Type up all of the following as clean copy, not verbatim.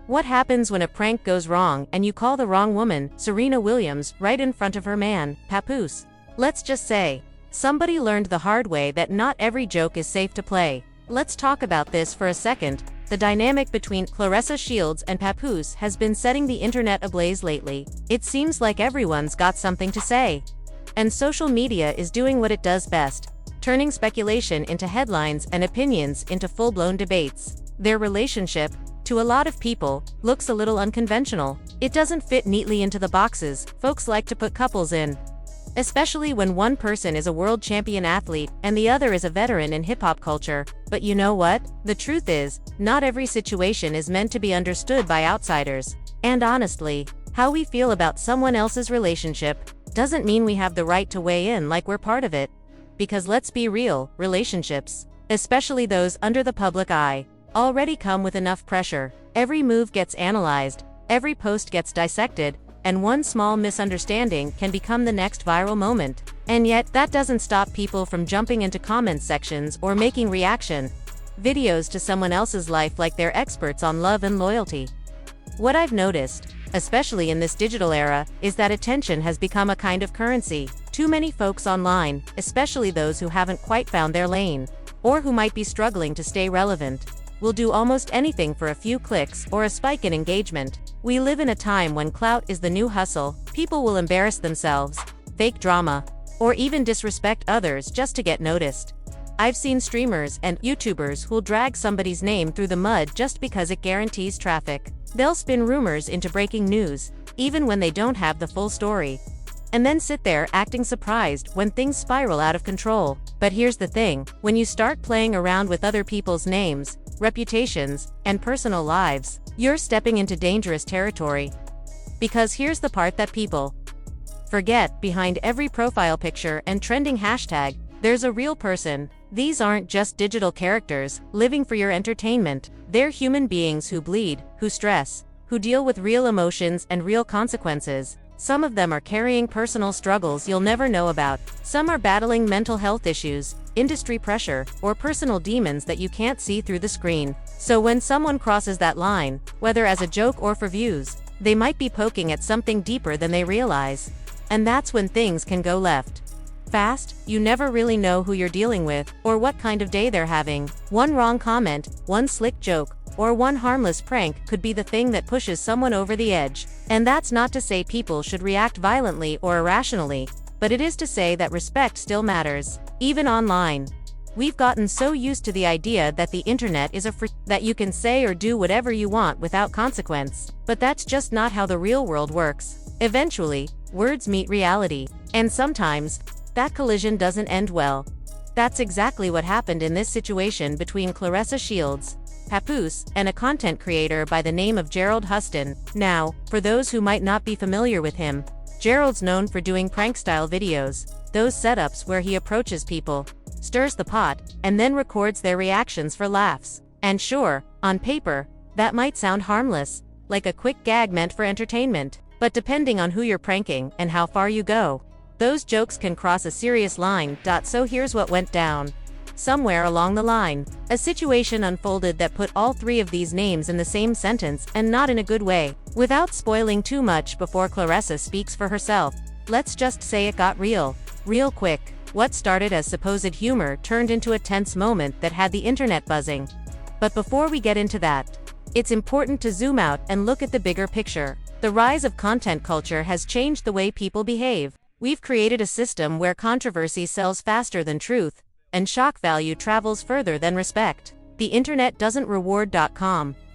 What happens when a prank goes wrong and you call the wrong woman, Serena Williams, right in front of her man, Papoose? Let's just say, somebody learned the hard way that not every joke is safe to play. Let's talk about this for a second. The dynamic between Claressa Shields and Papoose has been setting the internet ablaze lately. It seems like everyone's got something to say. And social media is doing what it does best, turning speculation into headlines and opinions into full-blown debates. Their relationship, to a lot of people, looks a little unconventional. It doesn't fit neatly into the boxes folks like to put couples in. Especially when one person is a world champion athlete and the other is a veteran in hip-hop culture. But you know what? The truth is, not every situation is meant to be understood by outsiders. And honestly, how we feel about someone else's relationship doesn't mean we have the right to weigh in like we're part of it. Because let's be real, relationships, especially those under the public eye, already come with enough pressure. Every move gets analyzed, every post gets dissected, and one small misunderstanding can become the next viral moment. And yet, that doesn't stop people from jumping into comment sections or making reaction videos to someone else's life like they're experts on love and loyalty. What I've noticed, especially in this digital era, is that attention has become a kind of currency. Too many folks online, especially those who haven't quite found their lane, or who might be struggling to stay relevant, will do almost anything for a few clicks or a spike in engagement. We live in a time when clout is the new hustle. People will embarrass themselves, fake drama, or even disrespect others just to get noticed. I've seen streamers and YouTubers who'll drag somebody's name through the mud just because it guarantees traffic. They'll spin rumors into breaking news, even when they don't have the full story, and then sit there acting surprised when things spiral out of control. But here's the thing, when you start playing around with other people's names, reputations, and personal lives, you're stepping into dangerous territory. Because here's the part that people forget: behind every profile picture and trending hashtag, there's a real person. These aren't just digital characters living for your entertainment. They're human beings who bleed, who stress, who deal with real emotions and real consequences. Some of them are carrying personal struggles you'll never know about. Some are battling mental health issues, industry pressure, or personal demons that you can't see through the screen. So when someone crosses that line, whether as a joke or for views, they might be poking at something deeper than they realize. And that's when things can go left fast. You never really know who you're dealing with, or what kind of day they're having. One wrong comment, one slick joke, or one harmless prank could be the thing that pushes someone over the edge. And that's not to say people should react violently or irrationally, but it is to say that respect still matters, even online. We've gotten so used to the idea that the internet is that you can say or do whatever you want without consequence. But that's just not how the real world works. Eventually, words meet reality. And sometimes, that collision doesn't end well. That's exactly what happened in this situation between Claressa Shields, Papoose, and a content creator by the name of Gerald Huston. Now, for those who might not be familiar with him, Gerald's known for doing prank-style videos, those setups where he approaches people, stirs the pot, and then records their reactions for laughs. And sure, on paper, that might sound harmless, like a quick gag meant for entertainment. But depending on who you're pranking and how far you go, those jokes can cross a serious line. So here's what went down. Somewhere along the line, a situation unfolded that put all three of these names in the same sentence, and not in a good way. Without spoiling too much before Claressa speaks for herself, let's just say it got real quick. What started as supposed humor turned into a tense moment that had the internet buzzing. But before we get into that, it's important to zoom out and look at the bigger picture. The rise of content culture has changed the way people behave. We've created a system where controversy sells faster than truth, and shock value travels further than respect. The internet doesn't reward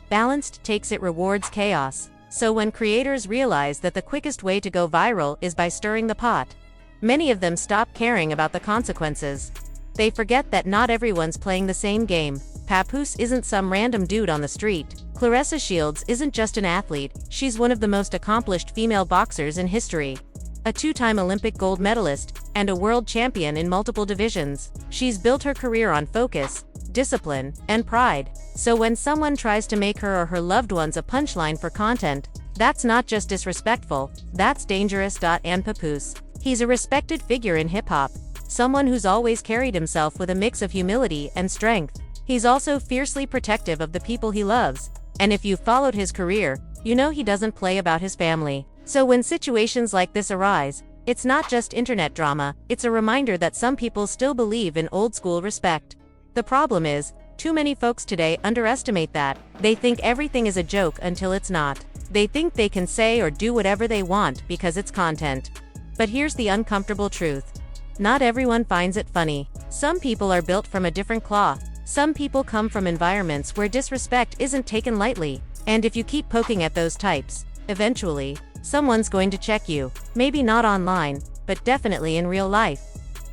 balanced takes, it rewards chaos. So when creators realize that the quickest way to go viral is by stirring the pot, many of them stop caring about the consequences. They forget that not everyone's playing the same game. Papoose isn't some random dude on the street. Claressa Shields isn't just an athlete, she's one of the most accomplished female boxers in history. A two-time Olympic gold medalist, and a world champion in multiple divisions. She's built her career on focus, discipline, and pride. So when someone tries to make her or her loved ones a punchline for content, that's not just disrespectful, that's dangerous. And Papoose, he's a respected figure in hip-hop, someone who's always carried himself with a mix of humility and strength. He's also fiercely protective of the people he loves, And if you've followed his career, you know he doesn't play about his family. So when situations like this arise, it's not just internet drama, it's a reminder that some people still believe in old-school respect. The problem is, too many folks today underestimate that. They think everything is a joke until it's not. They think they can say or do whatever they want because it's content. But here's the uncomfortable truth. Not everyone finds it funny. Some people are built from a different cloth. Some people come from environments where disrespect isn't taken lightly. And if you keep poking at those types, eventually, someone's going to check you. Maybe not online, but definitely in real life.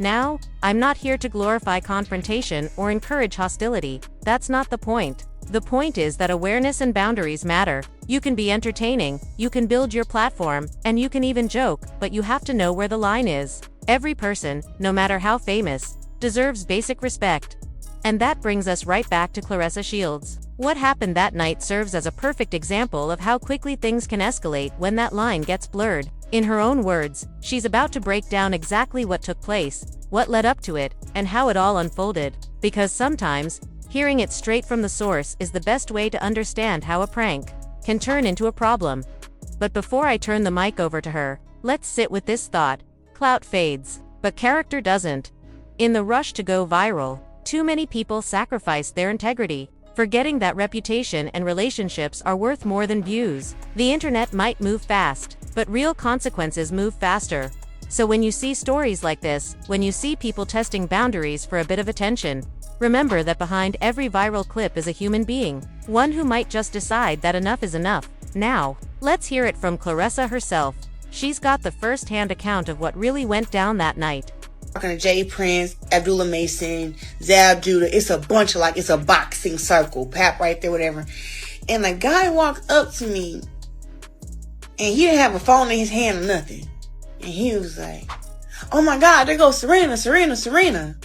Now, I'm not here to glorify confrontation or encourage hostility. That's not the point. The point is that awareness and boundaries matter. You can be entertaining, you can build your platform, and you can even joke, but you have to know where the line is. Every person, no matter how famous, deserves basic respect. And that brings us right back to Claressa Shields. What happened that night serves as a perfect example of how quickly things can escalate when that line gets blurred. In her own words, she's about to break down exactly what took place, what led up to it, and how it all unfolded. Because sometimes, hearing it straight from the source is the best way to understand how a prank can turn into a problem. But before I turn the mic over to her, let's sit with this thought. Clout fades, but character doesn't. In the rush to go viral, too many people sacrifice their integrity, forgetting that reputation and relationships are worth more than views. The internet might move fast, but real consequences move faster. So when you see stories like this, when you see people testing boundaries for a bit of attention, remember that behind every viral clip is a human being, one who might just decide that enough is enough. Now, let's hear it from Claressa herself. She's got the first-hand account of what really went down that night. Talking to Jay Prince, Abdullah Mason, Zab Judah. It's a bunch of it's a boxing circle. Pap right there, whatever. And the guy walked up to me, and he didn't have a phone in his hand or nothing. And he was like, "Oh my God, there goes Serena, Serena, Serena."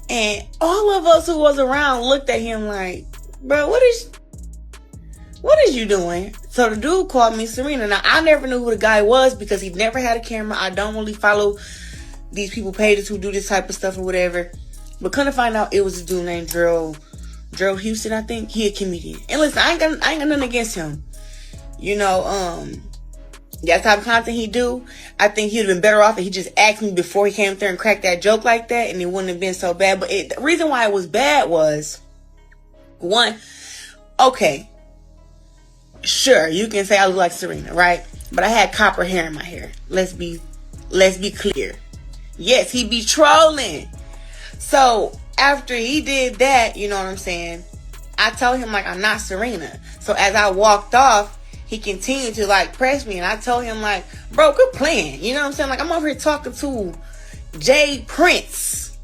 And all of us who was around looked at him like, "Bro, what is you doing?" So the dude called me Serena. Now, I never knew who the guy was because he never had a camera. I don't really follow these people pages who do this type of stuff or whatever. But couldn't find out it was a dude named Drill Houston, I think. He a comedian. And listen, I ain't got nothing against him. You know, that type of content he do, I think he'd have been better off if he just asked me before he came up there and cracked that joke like that, and it wouldn't have been so bad. But the reason why it was bad was, one, okay, sure, you can say I look like Serena, right? But I had copper hair in my hair. Let's be clear. Yes, he be trolling. So after he did that, you know what I'm saying, I told him I'm not Serena. So as I walked off, he continued to press me, and I told him bro, quit playing. You know what I'm saying? I'm over here talking to Jay Prince.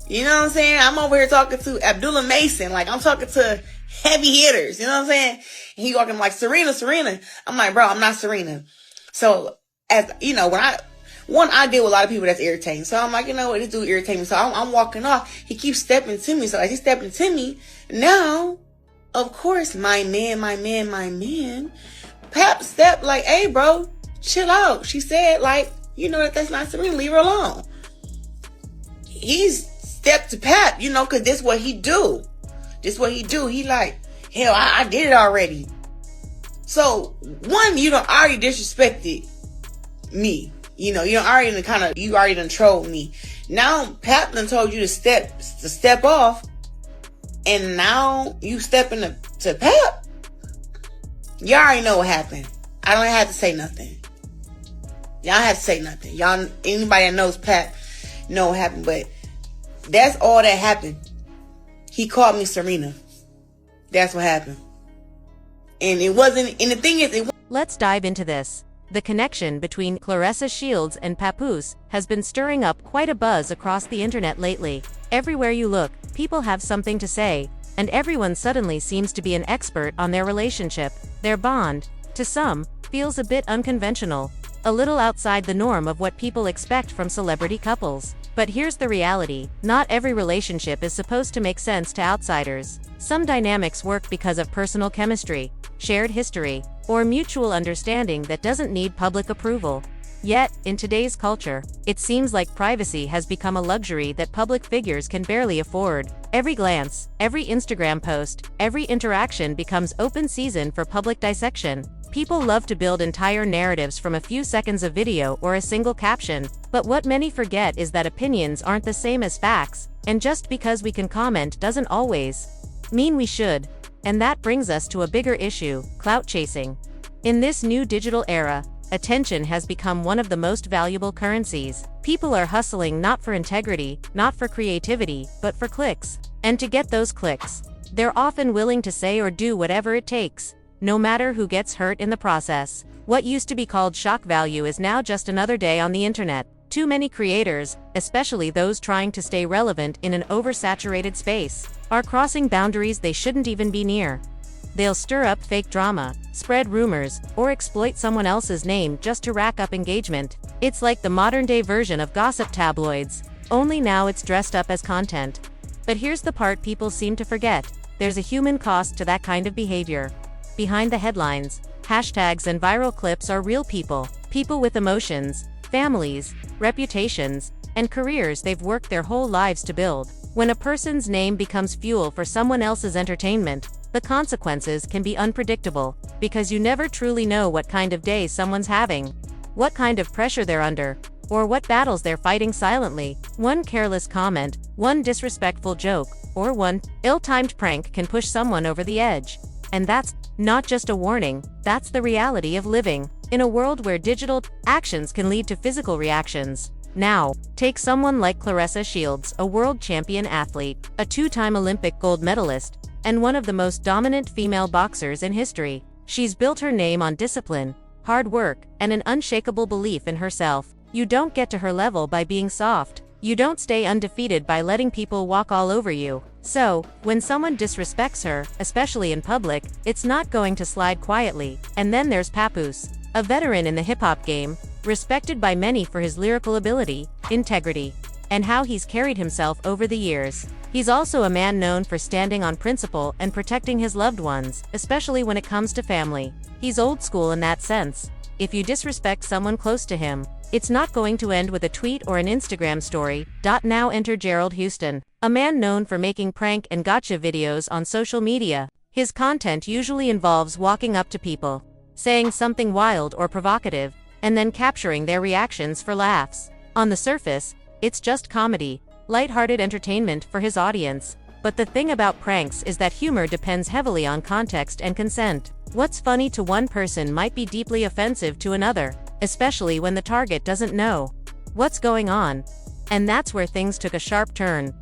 You know what I'm saying? I'm over here talking to Abdullah Mason. I'm talking to heavy hitters. You know what I'm saying? And he walking Serena, Serena. I'm like, bro, I'm not Serena. So as you know, I deal with a lot of people that's irritating. So I'm like, you know what, this dude irritating me. So I'm walking off. He keeps stepping to me. So as he's stepping to me, now, of course, my man, Pap stepped hey, bro, chill out. She said, you know that's not Serena. Leave her alone. He's stepped to Pap, because this what he do. This what he do. He hell, I did it already. So, one, you done already disrespected me. You already done trolled me. Now, Pap done told you to step off, and now you stepping to Pap. Y'all already know what happened. I don't have to say nothing. Y'all have to say nothing. Y'all, anybody that knows Pap know what happened, but that's all that happened. He called me Serena. That's what happened. And it wasn't, and the thing is, let's dive into this. The connection between Claressa Shields and Papoose has been stirring up quite a buzz across the internet lately. Everywhere you look, people have something to say, and everyone suddenly seems to be an expert on their relationship. Their bond, to some, feels a bit unconventional, a little outside the norm of what people expect from celebrity couples. But here's the reality, not every relationship is supposed to make sense to outsiders. Some dynamics work because of personal chemistry, shared history, or mutual understanding that doesn't need public approval. Yet, in today's culture, it seems like privacy has become a luxury that public figures can barely afford. Every glance, every Instagram post, every interaction becomes open season for public dissection. People love to build entire narratives from a few seconds of video or a single caption, but what many forget is that opinions aren't the same as facts, and just because we can comment doesn't always mean we should. And that brings us to a bigger issue: clout chasing. In this new digital era, attention has become one of the most valuable currencies. People are hustling not for integrity, not for creativity, but for clicks. And to get those clicks, they're often willing to say or do whatever it takes, no matter who gets hurt in the process. What used to be called shock value is now just another day on the internet. Too many creators, especially those trying to stay relevant in an oversaturated space, are crossing boundaries they shouldn't even be near. They'll stir up fake drama, spread rumors, or exploit someone else's name just to rack up engagement. It's like the modern-day version of gossip tabloids, only now it's dressed up as content. But here's the part people seem to forget: there's a human cost to that kind of behavior. Behind the headlines, hashtags and viral clips are real people. People with emotions, families, reputations, and careers they've worked their whole lives to build. When a person's name becomes fuel for someone else's entertainment, the consequences can be unpredictable, because you never truly know what kind of day someone's having, what kind of pressure they're under, or what battles they're fighting silently. One careless comment, one disrespectful joke, or one ill-timed prank can push someone over the edge. And that's not just a warning, that's the reality of living in a world where digital actions can lead to physical reactions. Now, take someone like Claressa Shields, a world champion athlete, a two-time Olympic gold medalist, and one of the most dominant female boxers in history. She's built her name on discipline, hard work, and an unshakable belief in herself. You don't get to her level by being soft. You don't stay undefeated by letting people walk all over you. So, when someone disrespects her, especially in public, it's not going to slide quietly. And then there's Papoose, a veteran in the hip-hop game, respected by many for his lyrical ability, integrity, and how he's carried himself over the years. He's also a man known for standing on principle and protecting his loved ones, especially when it comes to family. He's old school in that sense. If you disrespect someone close to him, it's not going to end with a tweet or an Instagram story. Now enter Gerald Houston, a man known for making prank and gotcha videos on social media. His content usually involves walking up to people, saying something wild or provocative, and then capturing their reactions for laughs. On the surface, it's just comedy, lighthearted entertainment for his audience. But the thing about pranks is that humor depends heavily on context and consent. What's funny to one person might be deeply offensive to another, especially when the target doesn't know what's going on. And that's where things took a sharp turn.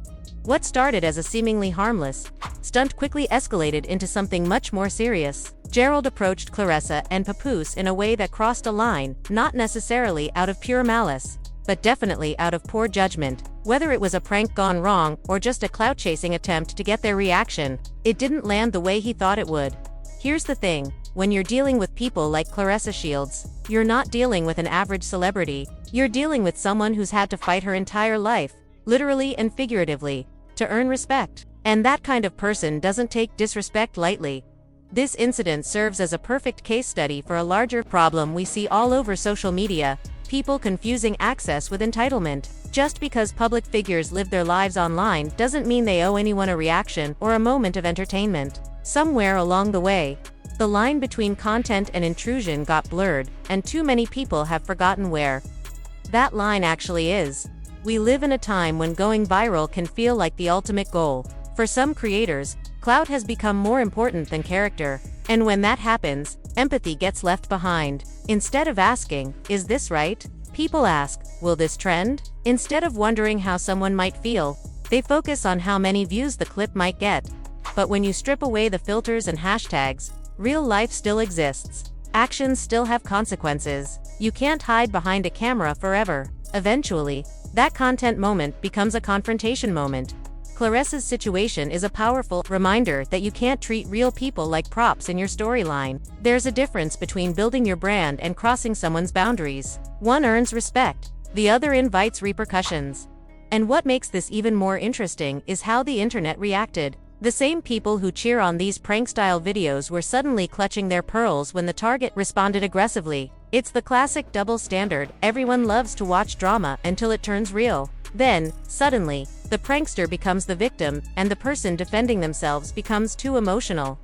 What started as a seemingly harmless stunt quickly escalated into something much more serious. Gerald approached Claressa and Papoose in a way that crossed a line, not necessarily out of pure malice, but definitely out of poor judgment. Whether it was a prank gone wrong or just a clout-chasing attempt to get their reaction, it didn't land the way he thought it would. Here's the thing: when you're dealing with people like Claressa Shields, you're not dealing with an average celebrity. You're dealing with someone who's had to fight her entire life, literally and figuratively, to earn respect. And that kind of person doesn't take disrespect lightly. This incident serves as a perfect case study for a larger problem we see all over social media: people confusing access with entitlement. Just because public figures live their lives online doesn't mean they owe anyone a reaction or a moment of entertainment. Somewhere along the way, the line between content and intrusion got blurred, and too many people have forgotten where that line actually is. We live in a time when going viral can feel like the ultimate goal. For some creators, clout has become more important than character, and when that happens, empathy gets left behind. Instead of asking, "Is this right?" people ask, "Will this trend?" Instead of wondering how someone might feel, they focus on how many views the clip might get. But when you strip away the filters and hashtags, real life still exists. Actions still have consequences. You can't hide behind a camera forever. Eventually, that content moment becomes a confrontation moment. Claressa's situation is a powerful reminder that you can't treat real people like props in your storyline. There's a difference between building your brand and crossing someone's boundaries. One earns respect, the other invites repercussions. And what makes this even more interesting is how the internet reacted. The same people who cheer on these prank-style videos were suddenly clutching their pearls when the target responded aggressively. It's the classic double standard. Everyone loves to watch drama until it turns real. Then, suddenly, the prankster becomes the victim, and the person defending themselves becomes too emotional.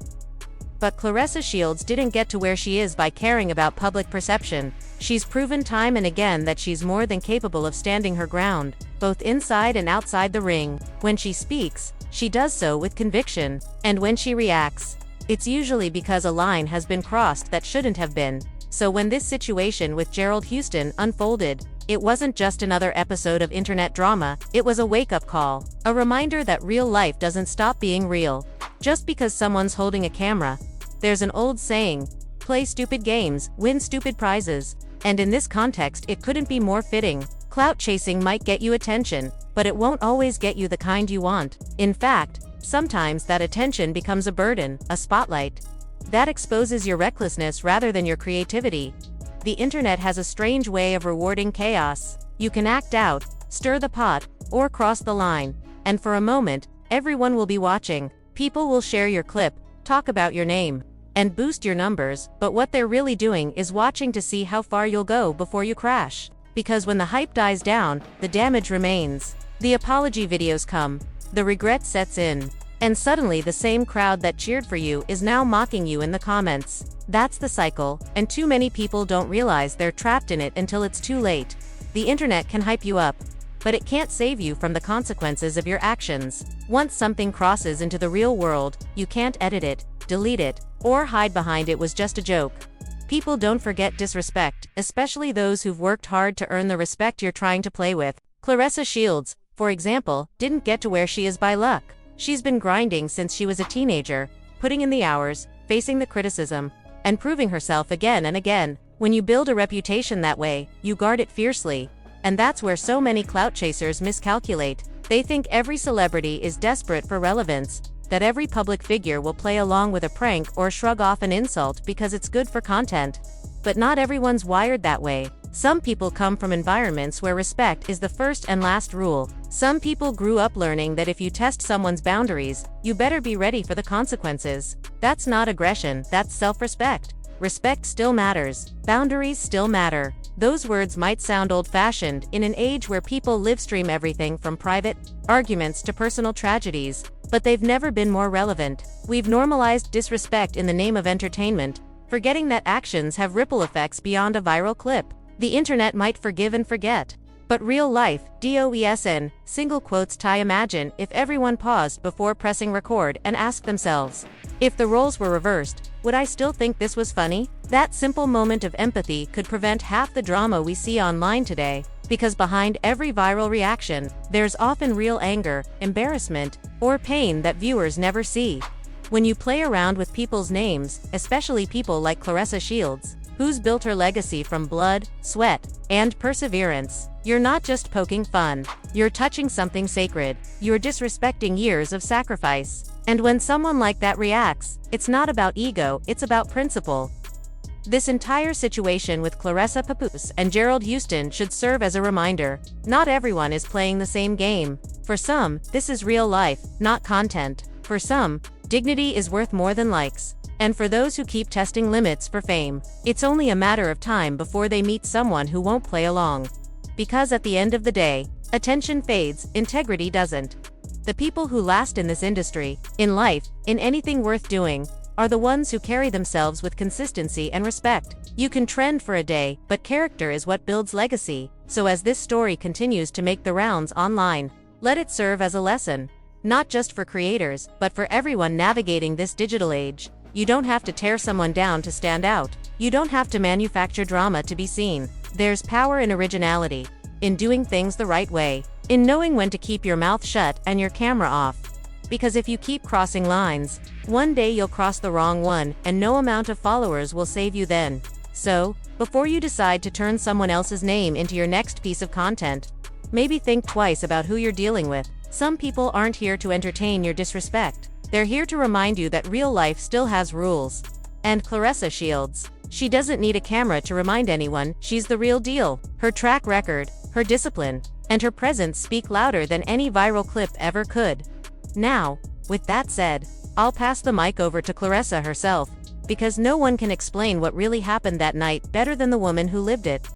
But Claressa Shields didn't get to where she is by caring about public perception. She's proven time and again that she's more than capable of standing her ground, both inside and outside the ring. When she speaks, she does so with conviction, and when she reacts, it's usually because a line has been crossed that shouldn't have been. So when this situation with Gerald Houston unfolded, it wasn't just another episode of internet drama, it was a wake-up call. A reminder that real life doesn't stop being real just because someone's holding a camera. There's an old saying, play stupid games, win stupid prizes. And in this context it couldn't be more fitting. Clout chasing might get you attention, but it won't always get you the kind you want. In fact, sometimes that attention becomes a burden, a spotlight that exposes your recklessness rather than your creativity. The internet has a strange way of rewarding chaos. You can act out, stir the pot, or cross the line, and for a moment, everyone will be watching. People will share your clip, talk about your name, and boost your numbers, but what they're really doing is watching to see how far you'll go before you crash. Because when the hype dies down, the damage remains. The apology videos come, the regret sets in, and suddenly the same crowd that cheered for you is now mocking you in the comments. That's the cycle, and too many people don't realize they're trapped in it until it's too late. The internet can hype you up, but it can't save you from the consequences of your actions. Once something crosses into the real world, you can't edit it, delete it, or hide behind it was just a joke. People don't forget disrespect, especially those who've worked hard to earn the respect you're trying to play with. Claressa Shields, for example, didn't get to where she is by luck. She's been grinding since she was a teenager, putting in the hours, facing the criticism, and proving herself again and again. When you build a reputation that way, you guard it fiercely. And that's where so many clout chasers miscalculate. They think every celebrity is desperate for relevance, that every public figure will play along with a prank or shrug off an insult because it's good for content. But not everyone's wired that way. Some people come from environments where respect is the first and last rule. Some people grew up learning that if you test someone's boundaries, you better be ready for the consequences. That's not aggression, that's self-respect. Respect still matters. Boundaries still matter. Those words might sound old-fashioned in an age where people live-stream everything from private arguments to personal tragedies, but they've never been more relevant. We've normalized disrespect in the name of entertainment, forgetting that actions have ripple effects beyond a viral clip. The internet might forgive and forget, but real life, DOESN, single quotes tie. Imagine if everyone paused before pressing record and asked themselves, if the roles were reversed, would I still think this was funny? That simple moment of empathy could prevent half the drama we see online today, because behind every viral reaction, there's often real anger, embarrassment, or pain that viewers never see. When you play around with people's names, especially people like Claressa Shields, who's built her legacy from blood, sweat, and perseverance, you're not just poking fun. You're touching something sacred. You're disrespecting years of sacrifice. And when someone like that reacts, it's not about ego, it's about principle. This entire situation with Claressa, Papoose, and Gerald Houston should serve as a reminder. Not everyone is playing the same game. For some, this is real life, not content. For some, dignity is worth more than likes. And for those who keep testing limits for fame, it's only a matter of time before they meet someone who won't play along. Because at the end of the day, attention fades, integrity doesn't. The people who last in this industry, in life, in anything worth doing, are the ones who carry themselves with consistency and respect. You can trend for a day, but character is what builds legacy. So as this story continues to make the rounds online, let it serve as a lesson, not just for creators, but for everyone navigating this digital age. You don't have to tear someone down to stand out. You don't have to manufacture drama to be seen. There's power in originality, in doing things the right way, in knowing when to keep your mouth shut and your camera off. Because if you keep crossing lines, one day you'll cross the wrong one, and no amount of followers will save you then. So, before you decide to turn someone else's name into your next piece of content, maybe think twice about who you're dealing with. Some people aren't here to entertain your disrespect. They're here to remind you that real life still has rules. And Claressa Shields, she doesn't need a camera to remind anyone she's the real deal. Her track record, her discipline, and her presence speak louder than any viral clip ever could. Now, with that said, I'll pass the mic over to Claressa herself. because no one can explain what really happened that night better than the woman who lived it.